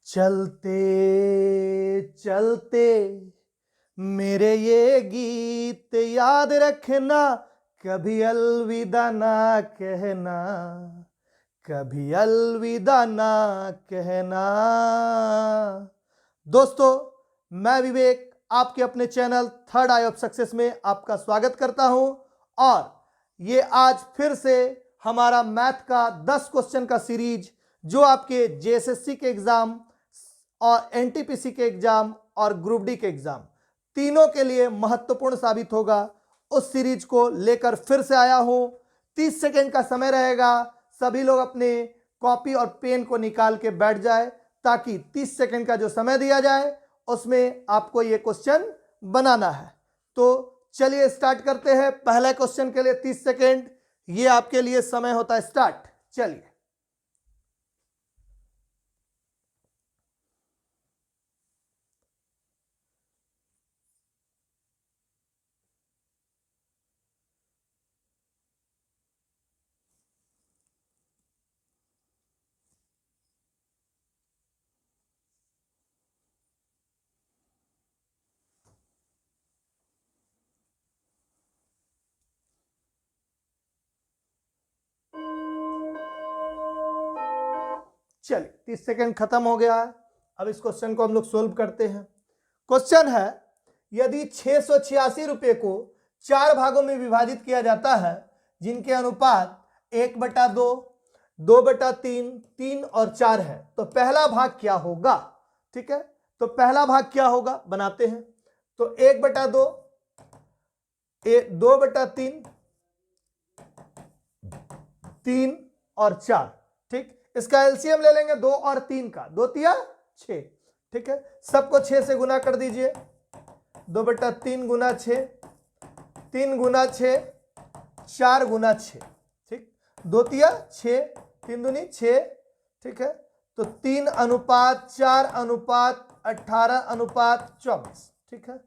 चलते चलते मेरे ये गीत याद रखना, कभी अलविदा ना कहना, कभी अलविदा ना कहना। दोस्तों, मैं विवेक आपके अपने channel third I of success में आपका स्वागत करता हूं और ये आज फिर से हमारा मैथ का 10 क्वेश्चन का सीरीज जो आपके जेएसएससी के एग्जाम और एनटीपीसी के एग्जाम और ग्रुप डी के एग्जाम तीनों के लिए महत्वपूर्ण साबित होगा, उस सीरीज को लेकर फिर से आया हूं। 30 सेकेंड का समय रहेगा, सभी लोग अपने कॉपी और पेन को निकाल के बैठ जाए ताकि 30 सेकेंड का जो समय दिया जाए उसमें आपको ये क्वेश्चन बनाना है। तो चलिए स्टार्ट करते हैं। पहले क्वेश्चन के लिए 30 सेकेंड, ये आपके लिए समय होता है स्टार्ट। चलिए, चलिए 30 सेकेंड खत्म हो गया है। अब इस क्वेश्चन को हम लोग सोल्व करते हैं। क्वेश्चन है, यदि 686 रुपए को 4 भागों में विभाजित किया जाता है जिनके अनुपात 1/2, 2/3, 3 और 4 है, तो पहला भाग क्या होगा? ठीक है, तो पहला भाग क्या होगा बनाते हैं। तो 1/2, 2/3, 3 और 4। ठीक, इसका एलसीएम ले लेंगे 2 और 3 का, 2 तिया 6। ठीक है, सबको 6 से गुना कर दीजिए। 2/3 गुना 6, 3 गुना 6, 4 गुना 6। ठीक, 2 तिया 6, 3 दूनी 6। ठीक है, तो 3:4:18:24। ठीक है,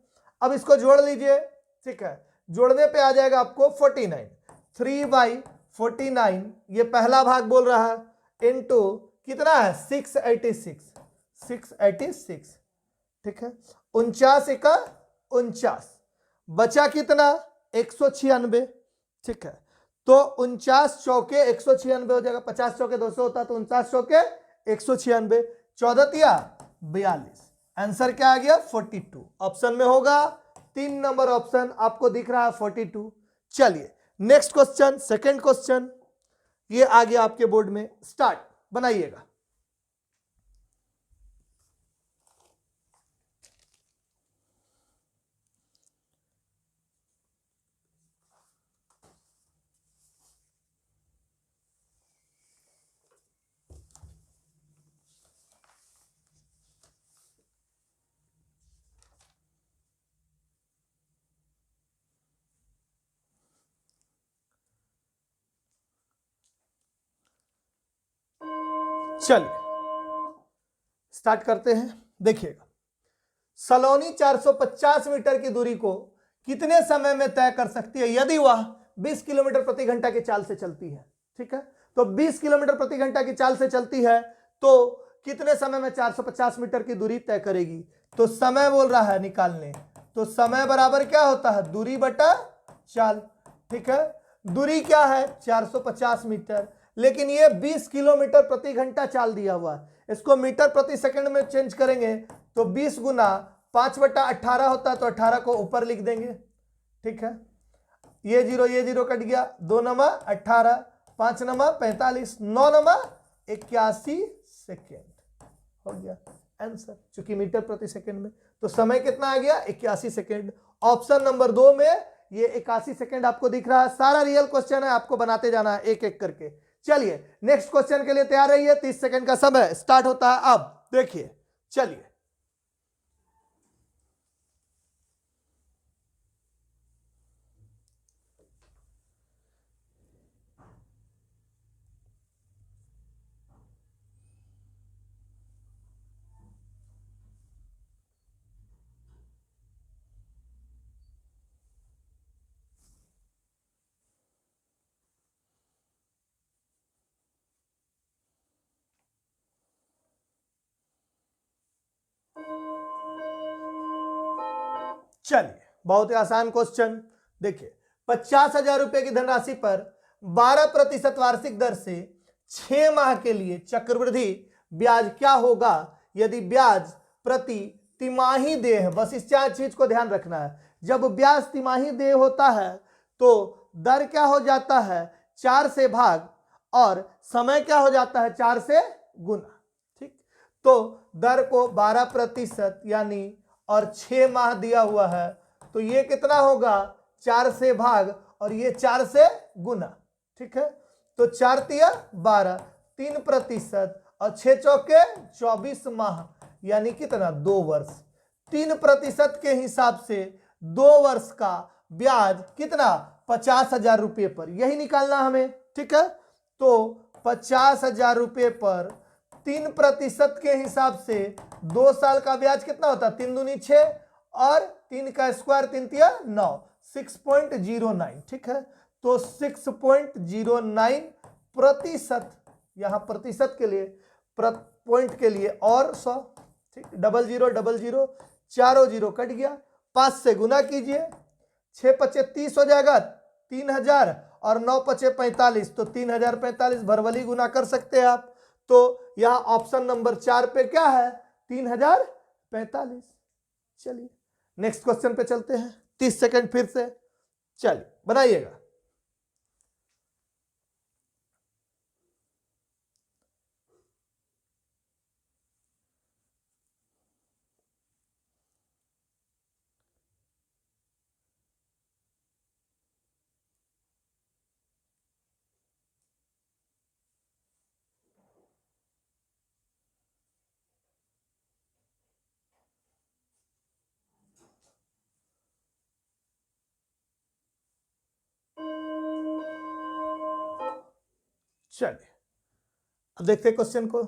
अब इसको जोड़ लीजिए। ठीक है, जोड़ने पे आ जाएगा आपको 49। 3/49 ये पहला भाग बोल रहा है, इनटू कितना है 686। 686। ठीक है, 49 बचा कितना 196। ठीक है, तो 49 चौके 196 हो जाएगा। 50 चौके 200 होता तो 49 चौके 196, 14 तिया 42। आंसर क्या आ गया 42। ऑप्शन में होगा 3 नंबर ऑप्शन आपको दिख रहा है 42। चलिए नेक्स्ट क्वेश्चन, सेकंड क्वेश्चन, ये आ गया आपके बोर्ड में। स्टार्ट, बनाइएगा। चलिए स्टार्ट करते हैं। देखिएगा, सलोनी 450 मीटर की दूरी को कितने समय में तय कर सकती है यदि वह 20 किलोमीटर प्रति घंटा की चाल से चलती है? ठीक है, तो 20 किलोमीटर प्रति घंटा की चाल से चलती है तो कितने समय में 450 मीटर की दूरी तय करेगी? तो समय बोल रहा है निकालने, तो समय बराबर क्या होता है दूरी बटा चाल। ठीक है, दूरी क्या है 450 मीटर, लेकिन ये 20 किलोमीटर प्रति घंटा चाल दिया हुआ है। इसको मीटर प्रति सेकंड में चेंज करेंगे तो 20 गुना 5/18 होता है, तो 18 को ऊपर लिख देंगे। ठीक है, ये जीरो कट गया, 2 नमा 18, 5 नमा 45, 9 नमा 81 सेकेंड हो गया आंसर, चूंकि मीटर प्रति सेकंड में। तो समय कितना आ गया 81 सेकेंड। ऑप्शन नंबर 2 में ये 81 सेकेंड आपको दिख रहा है। सारा रियल क्वेश्चन है, आपको बनाते जाना है एक एक करके। चलिए नेक्स्ट क्वेश्चन के लिए तैयार रहिए। 30 सेकेंड का समय स्टार्ट होता है अब। देखिए, चलिए चलिए बहुत ही आसान क्वेश्चन। देखिए 50,000 रुपए की धनराशि पर 12% वार्षिक दर से 6 माह के लिए चक्रवृद्धि ब्याज क्या होगा यदि ब्याज प्रति तिमाही देय है। बस इस चार चीज को ध्यान रखना है। जब ब्याज तिमाही देय होता है तो दर क्या हो जाता है 4 से भाग और समय क्या हो जाता है 4 से गुना। ठीक, तो दर को 12% यानी और 6 माह दिया हुआ है तो ये कितना होगा 4 से भाग और ये 4 से गुना। ठीक है, तो 4 तिया 12, 3% और 6 चौके 24 माह यानी कितना 2 वर्ष। 3% के हिसाब से 2 वर्ष का ब्याज कितना 50,000 रुपये पर, यही निकालना हमें। ठीक है, तो 50,000 रुपये पर 3% के हिसाब से 2 साल का ब्याज कितना होता है 3 दूनी 6 और 3 का स्क्वायर 3 तिया 9, 6.09। ठीक है, तो 6.09%, यहां प्रतिशत के लिए पॉइंट के लिए और 100। ठीक, 0000 चारों जीरो कट गया, 5 से गुना कीजिए, 6 पचे 30 हो जाएगा 3000 और 9 पचे 45, तो 3045 भरवली गुना कर सकते हैं आप। तो यह ऑप्शन नंबर 4 पे क्या है 3045। चलिए नेक्स्ट क्वेश्चन पे चलते हैं। 30 सेकंड फिर से, चलिए बनाइएगा। चलिए अब देखते हैं क्वेश्चन को।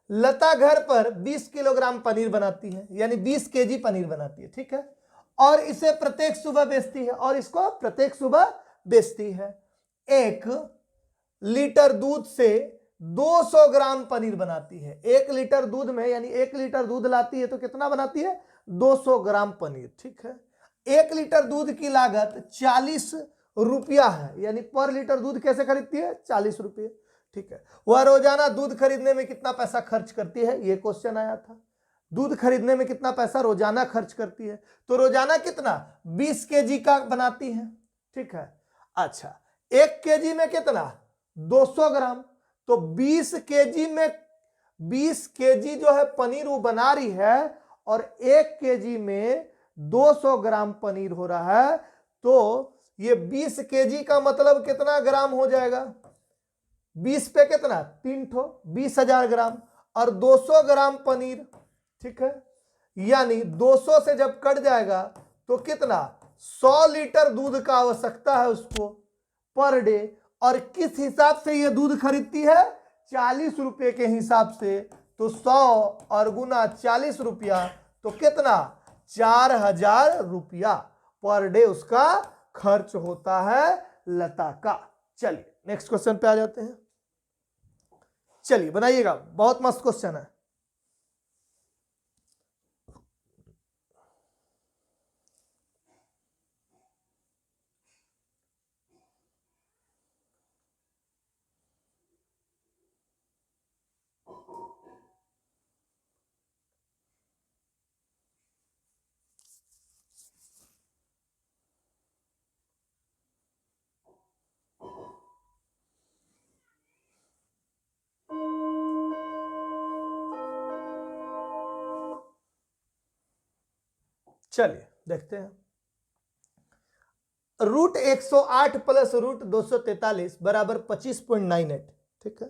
लता घर पर 20 किलोग्राम पनीर बनाती है, यानी 20 केजी पनीर बनाती है। ठीक है, और इसे प्रत्येक सुबह बेचती है, और इसको प्रत्येक सुबह बेचती है। 1 लीटर दूध से 200 ग्राम पनीर बनाती है। 1 लीटर दूध में, यानी 1 लीटर दूध लाती है तो कितना बनाती है 200 ग्राम पनीर। ठीक है, 1 लीटर दूध की लागत 40 रुपया है, यानी पर लीटर दूध कैसे खरीदती है 40 रुपये। ठीक है, वह रोजाना दूध खरीदने में कितना पैसा खर्च करती है, ये क्वेश्चन आया था। दूध खरीदने में कितना पैसा रोजाना खर्च करती है, तो रोजाना कितना 20 केजी का बनाती है। ठीक है, अच्छा 1 केजी में कितना 200 ग्राम, तो 20 केजी में 20 केजी जो है पनीर वो बना रही है और 1 केजी में 200 ग्राम पनीर हो रहा है, तो ये 20 केजी का मतलब कितना ग्राम हो जाएगा 20 पे कितना 3 ठो 20,000 ग्राम और 200 ग्राम पनीर। ठीक है, यानी 200 से जब कट जाएगा तो कितना 100 लीटर दूध का आवश्यकता है उसको पर डे। और किस हिसाब से ये दूध खरीदती है 40 रुपये के हिसाब से, तो 100 और गुना 40 रुपया, तो कितना 4,000 रुपया पर डे उसका खर्च होता है लता का। चलिए नेक्स्ट क्वेश्चन पे आ जाते हैं। चलिए बनाइएगा, बहुत मस्त क्वेश्चन है। चलिए देखते हैं। रूट 108 प्लस रूट 243 बराबर 25.98। ठीक है,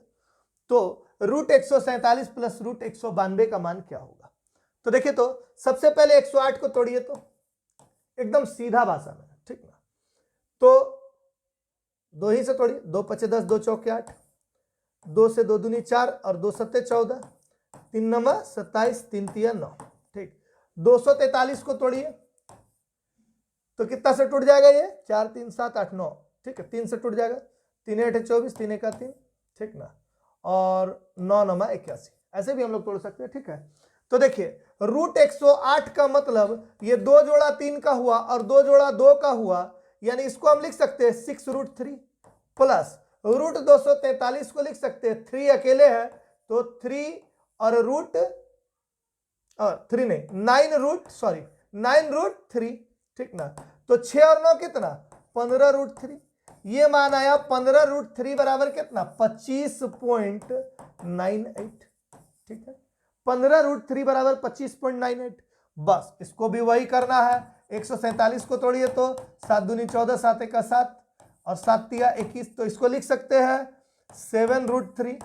तो रूट 147 प्लस रूट 192 का मान क्या होगा। तो देखिए, तो सबसे पहले 108 को तोड़िए, तो एकदम सीधा भाषा में। ठीक ना, तो 2 ही से तोड़िए, 2 पचे 10, 2 चौके 8, 2 से 2 दूनी 4 और 2 सत्ते 14, 3 नमा 27, 3 तिया 9। ठीक, 243 को तोड़िए तो कितना से टूट जाएगा ये 4 3 7 8 9। ठीक है, 3 से टूट जाएगा, 3 8 24, 3 1 3। ठीक ना, और 9 9 81, ऐसे भी हम लोग तोड़ सकते हैं। ठीक है, तो देखिए रूट 108 का मतलब ये 2 जोड़ा 3 का हुआ और 2 जोड़ा 2 का हुआ, यानी इसको हम लिख सकते हैं 6√3 प्लस रूट 243 को लिख सकते हैं 3 अकेले है तो 3 और रूट 3 नहीं 9√3, ठीक ना। तो 6 और 9 कितना 15√3, ये मान आया 15√3 बराबर कितना 25.98, ठीक है 15√3 बराबर 25.98। बस इसको भी वही करना है, 147 को तोड़िए तो 7 दूनी 14, 7 एका 7 और 7 तिया 21, तो इसको लिख सकते हैं 7√3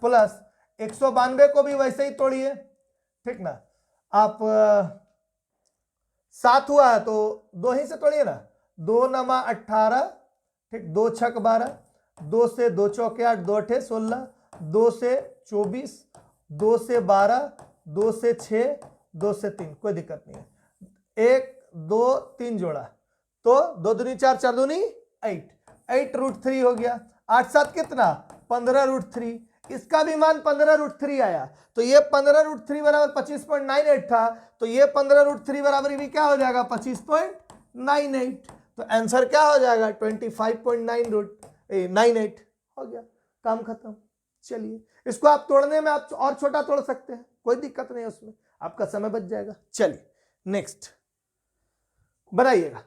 प्लस 192 को भी वैसे ही तोड़िए, ठीक ना। आप 7 हुआ है तो 2 ही से तोड़िए ना, 2 नमा 18, ठीक 2 छक 12, 2 से 2 चौके 8, 2 अठे 16, 2 से 24, 2 से 12, 2 से 6, 2 से 3, कोई दिक्कत नहीं है। 1 2 3 जोड़ा तो 2 दूनी 4, 4 दूनी 8√3 हो गया। 8 7 कितना 15√3, इसका भी मान 15√3 आया, तो ये 15√3 बराबर 25.98 था, तो ये 15√3 बराबर भी क्या हो जाएगा 25.98, तो आंसर क्या हो जाएगा 25.98 हो गया, काम खत्म। चलिए इसको आप तोड़ने में आप और छोटा तोड़ सकते हैं, कोई दिक्कत नहीं है उसमें, आपका समय बच जाएगा। चलिए नेक्स्ट बनाइएगा।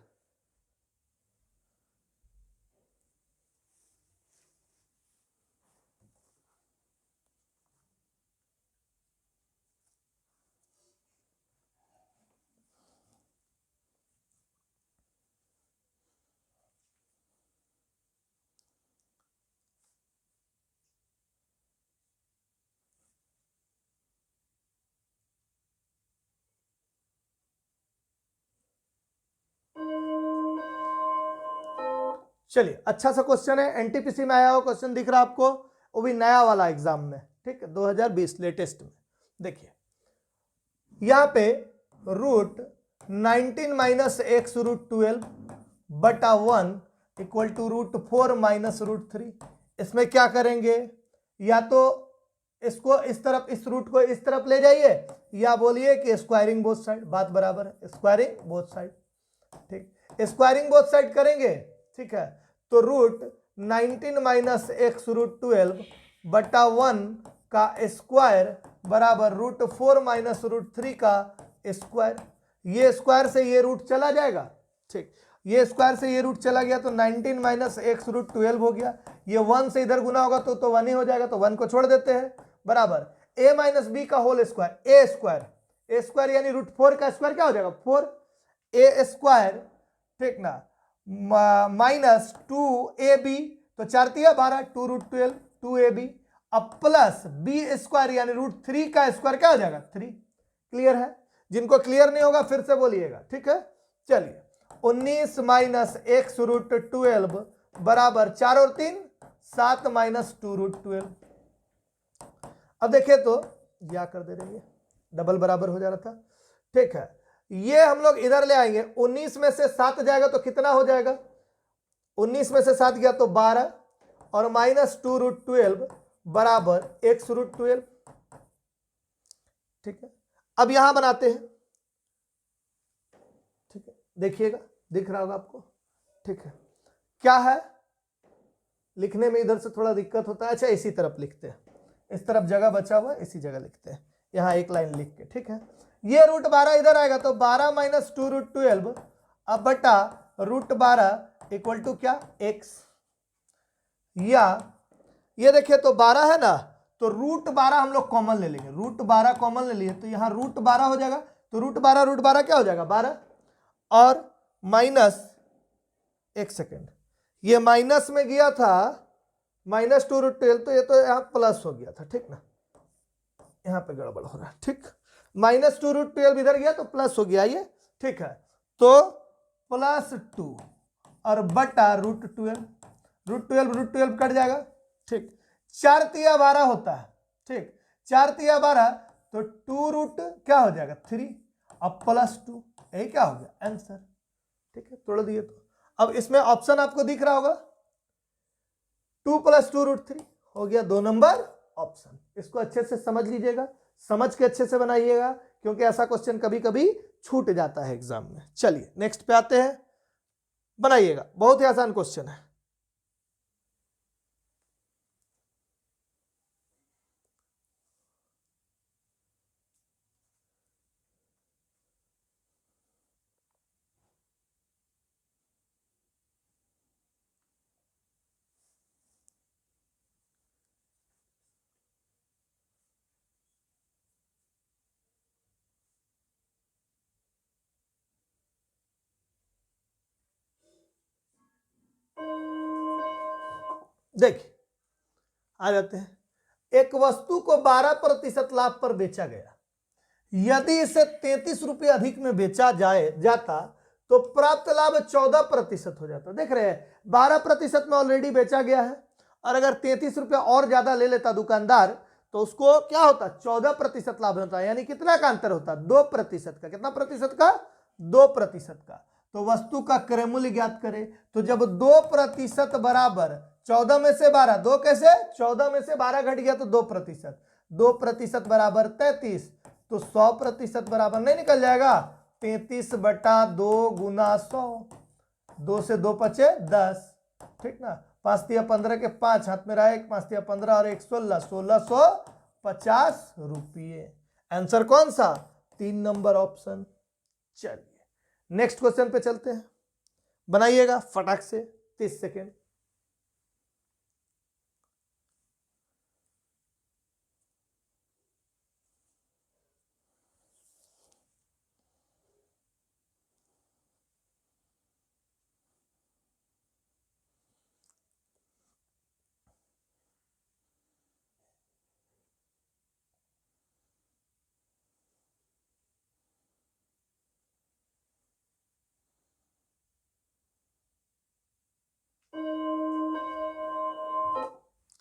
चलिए अच्छा सा क्वेश्चन है, एनटीपीसी में आया हुआ क्वेश्चन दिख रहा है आपको, वो भी नया वाला एग्जाम में, ठीक है 2020 लेटेस्ट में। देखिए यहां पे रूट 19 माइनस एक्स रूट 12 बटा 1 equal to root 4 minus root 3। इसमें क्या करेंगे, या तो इसको इस तरफ, इस रूट को इस तरफ ले जाइए, या बोलिए कि स्क्वायरिंग बोथ साइड, बात बराबर है, स्क्वायरिंग बोथ साइड, ठीक स्क्वायरिंग बोथ साइड करेंगे, ठीक है। तो रूट 19 माइनस एक्स रूट 12 बटा 1 का स्क्वायर बराबर रूट 4 माइनस रूट 3 का स्क्वायर, ये स्क्वायर से ये रूट चला जाएगा, ठीक ये स्क्वायर से ये रूट चला गया तो 19 माइनस एक्स रूट 12 हो गया, ये 1 से इधर गुना होगा तो 1 ही हो जाएगा, तो 1 को छोड़ देते हैं, बराबर a माइनस बी का होल स्क्वायर, ए स्क्वायर यानी रूट 4 का स्क्वायर क्या हो जाएगा 4a स्क्वायर, ठीक ना, माइनस 2ab, तो 4 तिया 12, 2 रूट 12 2ab, अब प्लस बी स्क्वायर यानी रूट 3 का स्क्वायर क्या हो जाएगा 3। क्लियर है, जिनको क्लियर नहीं होगा फिर से बोलिएगा, ठीक है। चलिए 19 माइनस एक्स रूट 12 बराबर 4 और 3 7 माइनस 2 रूट 12। अब देखिए तो क्या कर दे रही है, डबल बराबर हो जा रहा था, ठीक है। ये हम लोग इधर ले आएंगे, 19 में से 7 जाएगा तो कितना हो जाएगा, 19 में से 7 गया तो 12 और माइनस 2 रूट 12 बराबर एक्स रूट 12, ठीक है। अब यहां बनाते हैं, ठीक है, देखिएगा दिख रहा होगा आपको, ठीक है। क्या है लिखने में इधर से थोड़ा दिक्कत होता है, अच्छा इसी तरफ लिखते हैं, इस तरफ जगह बचा हुआ है, इसी जगह लिखते हैं, यहां एक लाइन लिख के, ठीक है। ये रूट 12 इधर आएगा तो 12 माइनस 2 रूट 12 अब बटा रूट 12 इक्वल टू क्या x, या ये देखिए तो 12 है ना, तो रूट 12 हम लोग कॉमन ले लेंगे, रूट 12 कॉमन ले लिए तो यहां रूट 12 हो जाएगा, तो रूट 12 क्या हो जाएगा 12 और माइनस, एक सेकेंड ये माइनस में गया था माइनस 2 रूट 12, तो ये तो यहां प्लस हो गया था, ठीक ना, यहां पे गड़बड़ हो रहा है, ठीक माइनस 2 रूट 12 इधर गया तो प्लस हो गया ये, ठीक है। तो प्लस 2 और बटा रूट 12 कट जाएगा, ठीक 4 तिया 12 होता है, ठीक 4 तिया 12 तो 2 रूट क्या हो जाएगा 3 अब प्लस 2, यही क्या हो गया आंसर, ठीक है। तोड़ दिए तो अब इसमें ऑप्शन आपको दिख रहा होगा 2 + 2 रूट 3 हो गया 2 नंबर ऑप्शन, इसको अच्छे से समझ लीजिएगा, समझ के अच्छे से बनाइएगा, क्योंकि ऐसा क्वेश्चन कभी कभी छूट जाता है एग्जाम में। चलिए नेक्स्ट पे आते हैं, बनाइएगा, बहुत ही आसान क्वेश्चन है। देखिए आ जाते हैं, एक वस्तु को 12% लाभ पर बेचा गया, यदि इसे 33 रुपये अधिक में बेचा जाता तो प्राप्त लाभ 14% हो जाता। देख रहे हैं 12% में ऑलरेडी बेचा गया है, और अगर 33 रुपया और ज्यादा ले लेता दुकानदार तो उसको क्या होता, 14% लाभ होता है। यानी कितना का अंतर होता, 2% का। कितना प्रतिशत का, 2% का। तो वस्तु का क्रय मूल्य ज्ञात करें, तो जब 2% बराबर 14 में से 12, 2 कैसे, 14 में से 12 घट गया तो 2%, 2% बराबर 33, तो 100% बराबर नहीं निकल जाएगा, 33/2 गुना 100, 2 से 2 बचे 10, ठीक ना। 5 तिया 15 के 5 हाथ में रहा 1, 5 तिया 15 और 1 16, 1650 रुपये। आंसर कौन सा, 3 नंबर ऑप्शन। चलिए नेक्स्ट क्वेश्चन पे चलते हैं, बनाइएगा फटाक से, 30 सेकेंड।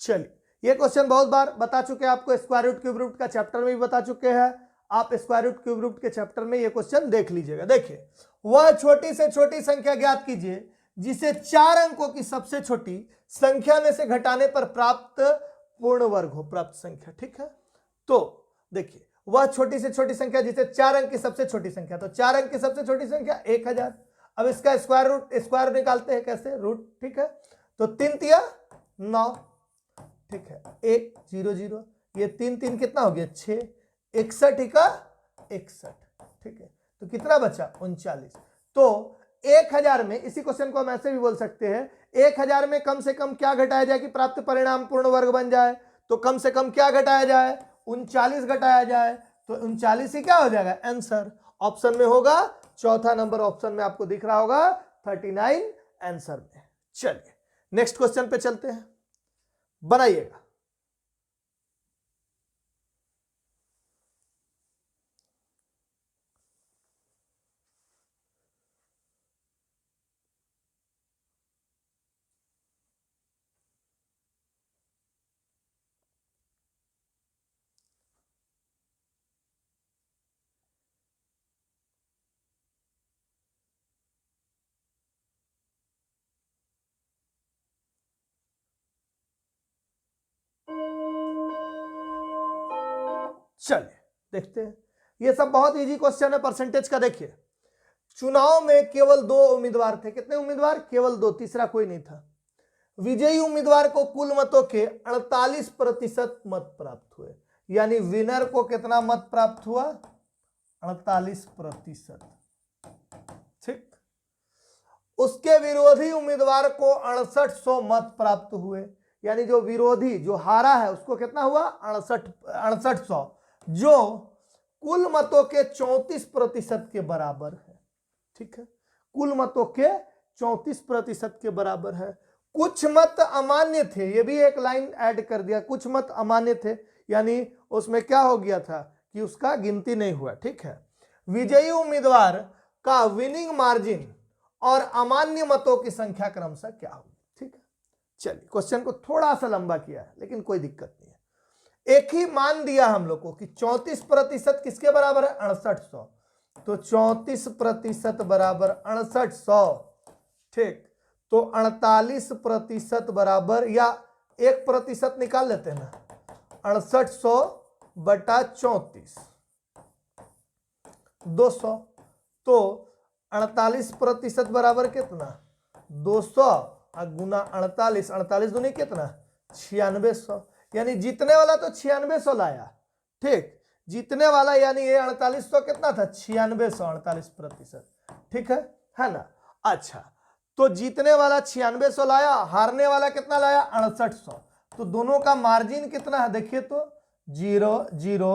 चलिए ये क्वेश्चन बहुत बार बता चुके हैं आपको, स्क्वायर रूट क्यूब रूट का चैप्टर में भी बता चुके हैं। आप स्क्वायर रूट क्यूब रूट के चैप्टर में ये क्वेश्चन देख लीजिएगा। देखिए, वह छोटी से छोटी संख्या ज्ञात कीजिए जिसे 4 अंकों की सबसे छोटी संख्या में से घटाने पर प्राप्त पूर्ण वर्ग हो, प्राप्त संख्या, ठीक है। तो देखिए, वह छोटी से छोटी संख्या जिसे 4 अंक की सबसे छोटी संख्या, तो 4 अंक की सबसे छोटी संख्या 1000। अब इसका स्क्वायर निकालते हैं कैसे, रूट, ठीक है। तो 3 तिया 9, ठीक है, 1 0 0, ये 3 3 कितना हो गया 6, 61 का 61, ठीक है। तो कितना बचा 39। तो 1000 में, इसी क्वेश्चन को हम ऐसे भी बोल सकते हैं, 1000 में कम से कम क्या घटाया जाए कि प्राप्त परिणाम पूर्ण वर्ग बन जाए, तो कम से कम क्या घटाया जाए, 39 घटाया जाए, तो 39 ही क्या हो जाएगा आंसर। ऑप्शन में होगा, चौथा नंबर ऑप्शन में आपको दिख रहा होगा 39 आंसर में। चलिए नेक्स्ट क्वेश्चन पे चलते हैं, बनाइएगा। चलिए देखते हैं, ये सब बहुत इजी क्वेश्चन है परसेंटेज का। देखिए, चुनाव में केवल 2 उम्मीदवार थे, कितने उम्मीदवार, केवल 2, तीसरा कोई नहीं था। विजयी उम्मीदवार को कुल मतों के 48% मत प्राप्त हुए, यानी विनर को कितना मत प्राप्त हुआ, 48%, ठीक। उसके विरोधी उम्मीदवार को 6800 मत प्राप्त हुए, यानी जो विरोधी, जो हारा है, उसको कितना हुआ 6800, जो कुल मतों के 34% के बराबर है, ठीक है। कुल मतों के 34% के बराबर है। कुछ मत अमान्य थे, ये भी एक लाइन ऐड कर दिया, कुछ मत अमान्य थे, यानी उसमें क्या हो गया था कि उसका गिनती नहीं हुआ, ठीक है। विजयी उम्मीदवार का विनिंग मार्जिन और अमान्य मतों की संख्या क्रमशः क्या होगी, ठीक है। चलिए क्वेश्चन को थोड़ा सा लंबा किया है, लेकिन कोई दिक्कत नहीं है। एक ही मान दिया हम लोग को कि 34% किसके बराबर है, 6800, तो 34% बराबर 6800, ठीक। तो 48% बराबर, या 1% निकाल लेते हैं ना, 6800 बटा 34 200, तो 48% बराबर कितना 200 गुना 48, 48 दूनी कितना 9600, यानी जीतने वाला तो 9600 लाया, ठीक, जीतने वाला यानी ये 4800 कितना था 9600, 48%, ठीक है ना। अच्छा, तो जीतने वाला 9600 लाया, हारने वाला कितना लाया 6800, तो दोनों का मार्जिन कितना है देखिए तो 0 0,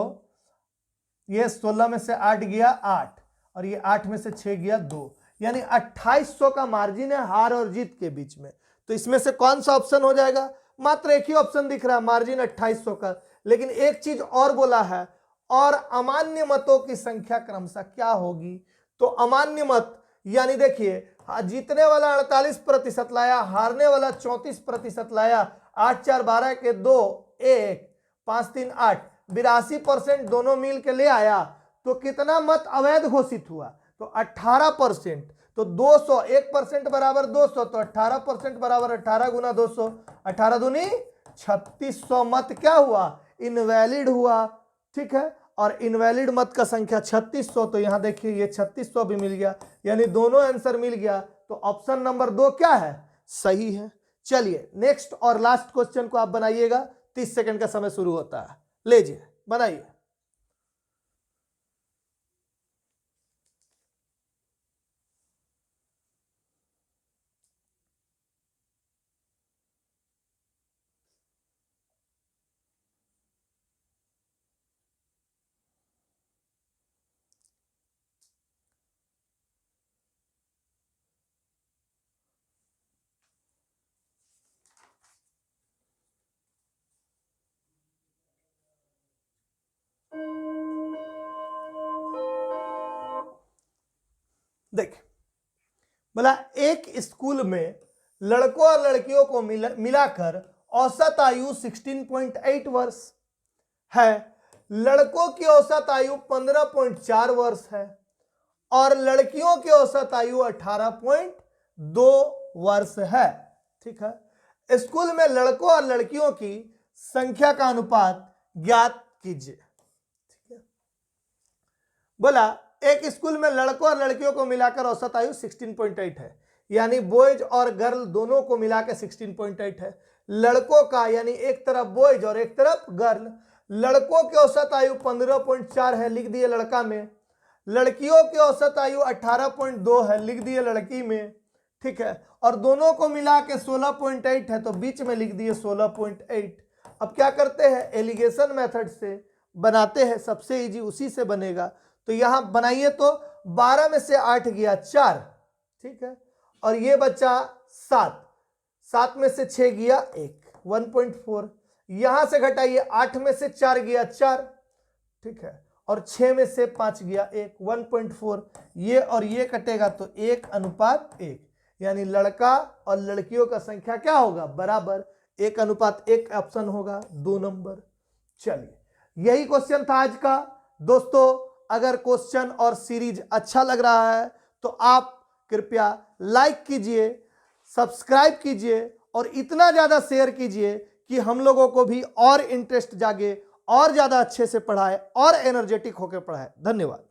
ये 16 में से 8 गया 8 और ये 8 में से 6 गया 2, यानी 2800 का मार्जिन है हार और जीत के बीच में। तो इसमें से कौन सा ऑप्शन हो जाएगा, मात्र एक ही ऑप्शन दिख रहा है मार्जिन 2800 का, लेकिन एक चीज और बोला है, और अमान्य मतों की संख्या क्रमशः क्या होगी। तो अमान्य मत यानी देखिए जीतने वाला 48% लाया, हारने वाला 34% लाया, 8 4 12 के 2 1 5 3 8 82% दोनों मिल के ले आया, तो कितना मत अवैध घोषित हुआ तो 18%, तो 200 1% बराबर 200, तो 18% बराबर 18 गुना 200, 18 दूनी 3600 मत क्या हुआ इनवैलिड हुआ, ठीक है। और इनवैलिड मत का संख्या 3600, तो यहां देखिए ये 3600 भी मिल गया, यानी दोनों आंसर मिल गया, तो ऑप्शन नंबर 2 क्या है सही है। चलिए नेक्स्ट और लास्ट क्वेश्चन को आप बनाइएगा, 30 सेकंड का समय शुरू होता है, लीजिए बनाइए। देख बोला एक स्कूल में लड़कों और लड़कियों को मिलाकर औसत आयु 16.8 वर्ष है, लड़कों की औसत आयु 15.4 वर्ष है और लड़कियों की औसत आयु 18.2 वर्ष है, ठीक है। स्कूल में लड़कों और लड़कियों की संख्या का अनुपात ज्ञात कीजिए, ठीक है। बोला एक स्कूल में लड़कों और लड़कियों को मिलाकर औसत आयु 16.8 है, यानी बॉयज और गर्ल दोनों को मिलाकर 16.8 है। लड़कों का यानी एक तरफ बॉयज और एक तरफ गर्ल, लड़कों की औसत आयु 15.4 है, लिख दिए लड़का में। लड़कियों की औसत आयु 18.2 है, लिख दिए लड़की में, ठीक है। और दोनों को मिला के 16.8 है, तो बीच में लिख दिए 16.8। अब क्या करते हैं एलिगेशन मेथड से बनाते हैं, सबसे इजी उसी से बनेगा। तो यहां बनाइए तो 12 में से 8 गया 4, ठीक है, और ये बचा 7, 7 में से 6 गया 1 1.4, यहां से घटाइए 8 में से 4 गया 4, ठीक है, और 6 में से 5 गया 1 1.4, ये और ये कटेगा तो 1:1, यानी लड़का और लड़कियों का संख्या क्या होगा बराबर 1:1 ऑप्शन होगा 2 नंबर। चलिए यही क्वेश्चन था आज का दोस्तों। अगर क्वेश्चन और सीरीज अच्छा लग रहा है तो आप कृपया लाइक कीजिए, सब्सक्राइब कीजिए और इतना ज्यादा शेयर कीजिए कि हम लोगों को भी और इंटरेस्ट जागे और ज्यादा अच्छे से पढ़ाए और एनर्जेटिक होकर पढ़ाए। धन्यवाद।